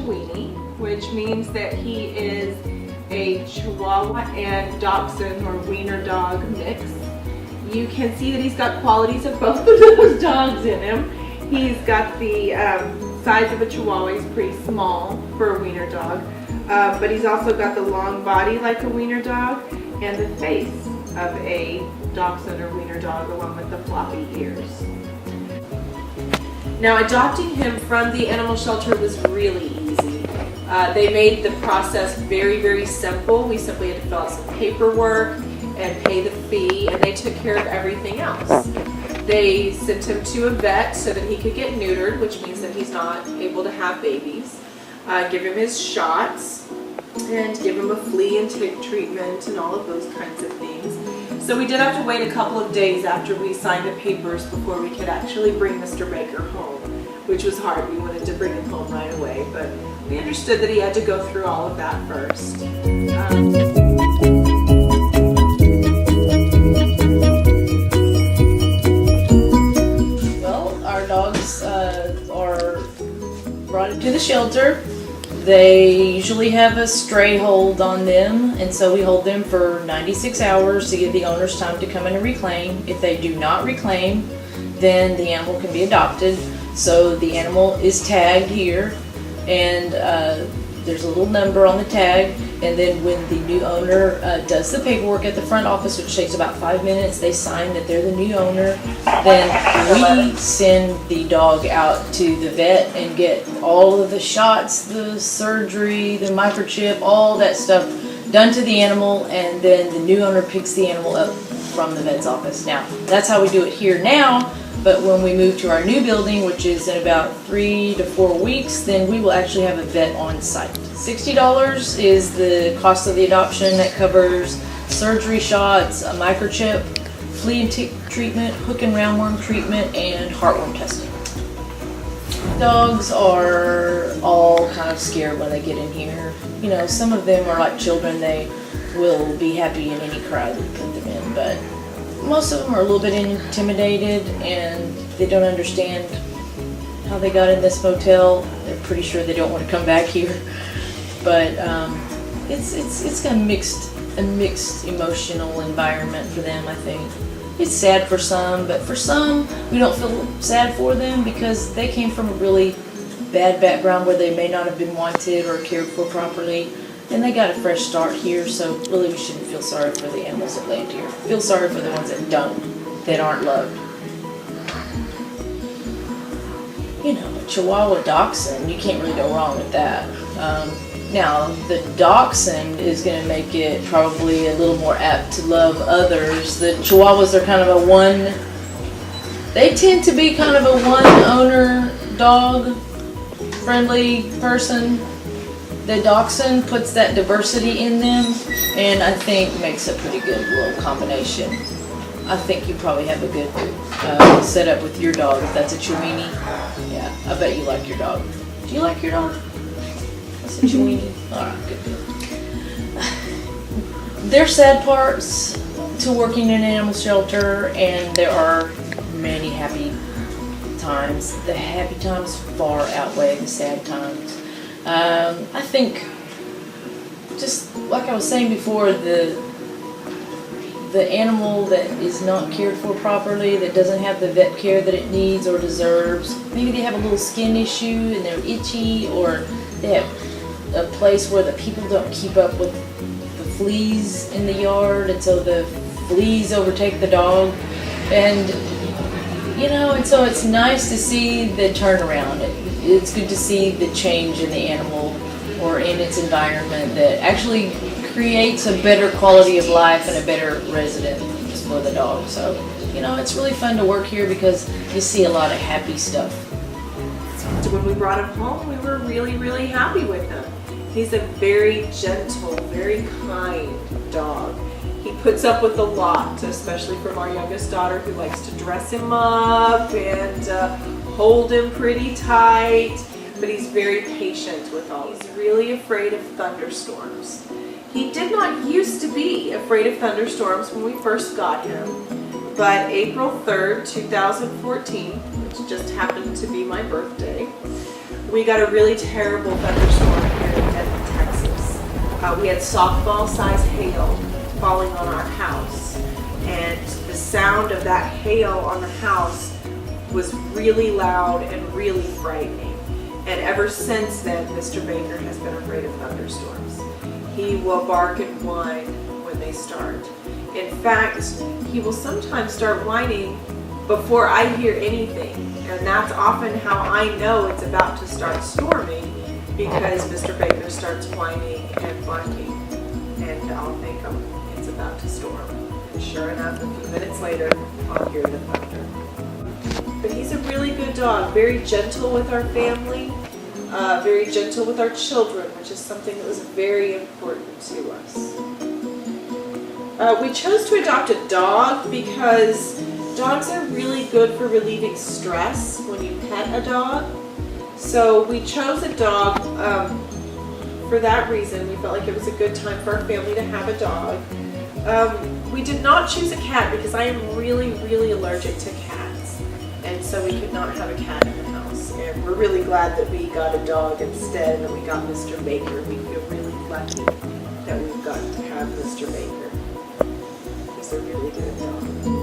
Chewini, which means that he is a Chihuahua and Dachshund or Wiener dog mix. You can see that he's got qualities of both of those dogs in him. He's got the size of a Chihuahua. He's pretty small for a Wiener dog, but he's also got the long body like a Wiener dog and the face of a Dachshund or Wiener dog, along with the floppy ears. Now, adopting him from the animal shelter was really easy. They made the process very, very simple. We simply had to fill out some paperwork and pay the fee, and they took care of everything else. They sent him to a vet so that he could get neutered, which means that he's not able to have babies, give him his shots, and give him a flea and tick treatment and all of those kinds of things. So we did have to wait a couple of days after we signed the papers before we could actually bring Mr. Baker home, which was hard. We wanted to bring him home right away, but we understood that he had to go through all of that first. Well, our dogs are brought into the shelter. They usually have a stray hold on them, and so we hold them for 96 hours to give the owners time to come in and reclaim. If they do not reclaim, then the animal can be adopted. So the animal is tagged here, and there's a little number on the tag, and then when the new owner does the paperwork at the front office, which takes about 5 minutes, they sign that they're the new owner, then we send the dog out to the vet and get all of the shots, the surgery, the microchip, all that stuff done to the animal, and then the new owner picks the animal up from the vet's office. Now, that's how we do it here now. But when we move to our new building, which is in about 3 to 4 weeks, then we will actually have a vet on site. $60 is the cost of the adoption. That covers surgery shots, a microchip, flea and tick treatment, hook and roundworm treatment, and heartworm testing. Dogs are all kind of scared when they get in here. You know, some of them are like children. They will be happy in any crowd that you put them in, but most of them are a little bit intimidated, and they don't understand how they got in this motel. They're pretty sure they don't want to come back here, but it's kind of a mixed emotional environment for them. I think it's sad for some, but for some we don't feel sad for them because they came from a really bad background where they may not have been wanted or cared for properly. And they got a fresh start here, so really we shouldn't feel sorry for the animals that land here. Feel sorry for the ones that don't, that aren't loved. You know, a Chihuahua Dachshund, you can't really go wrong with that. Now, the Dachshund is going to make it probably a little more apt to love others. The Chihuahuas are kind of a one, they tend to be kind of a one-owner dog, friendly person. The Dachshund puts that diversity in them, and I think makes a pretty good little combination. I think you probably have a good setup with your dog if that's a Chewini. Yeah, I bet you like your dog. Do you like your dog? That's a Chewini. All right, good deal. There are sad parts to working in an animal shelter, and there are many happy times. The happy times far outweigh the sad times. I think, just like I was saying before, the animal that is not cared for properly, that doesn't have the vet care that it needs or deserves, maybe they have a little skin issue and they're itchy, or they have a place where the people don't keep up with the fleas in the yard, and so the fleas overtake the dog, and you know, and so it's nice to see the turnaround. It's good to see the change in the animal or in its environment that actually creates a better quality of life and a better residence for the dog. So, you know, it's really fun to work here because you see a lot of happy stuff. So when we brought him home, we were really, really happy with him. He's a very gentle, very kind dog. He puts up with a lot, especially from our youngest daughter, who likes to dress him up and hold him pretty tight, but he's very patient with all. He's really afraid of thunderstorms. He did not used to be afraid of thunderstorms when we first got him, but April 3rd, 2014, which just happened to be my birthday, we got a really terrible thunderstorm here in Denton, Texas. We had softball-sized hail falling on our house, and the sound of that hail on the house was really loud and really frightening. And ever since then, Mr. Baker has been afraid of thunderstorms. He will bark and whine when they start. In fact, he will sometimes start whining before I hear anything, and that's often how I know it's about to start storming, because Mr. Baker starts whining and barking, and I'll think it's about to storm. And sure enough, a few minutes later, I'll hear the thunder. But he's a really good dog, very gentle with our family, very gentle with our children, which is something that was very important to us. We chose to adopt a dog because dogs are really good for relieving stress when you pet a dog. So we chose a dog for that reason. We felt like it was a good time for our family to have a dog. We did not choose a cat because I am really, really allergic to cats. And so we could not have a cat in the house. And we're really glad that we got a dog instead and that we got Mr. Baker. We feel really lucky that we've got to have Mr. Baker. He's a really good dog.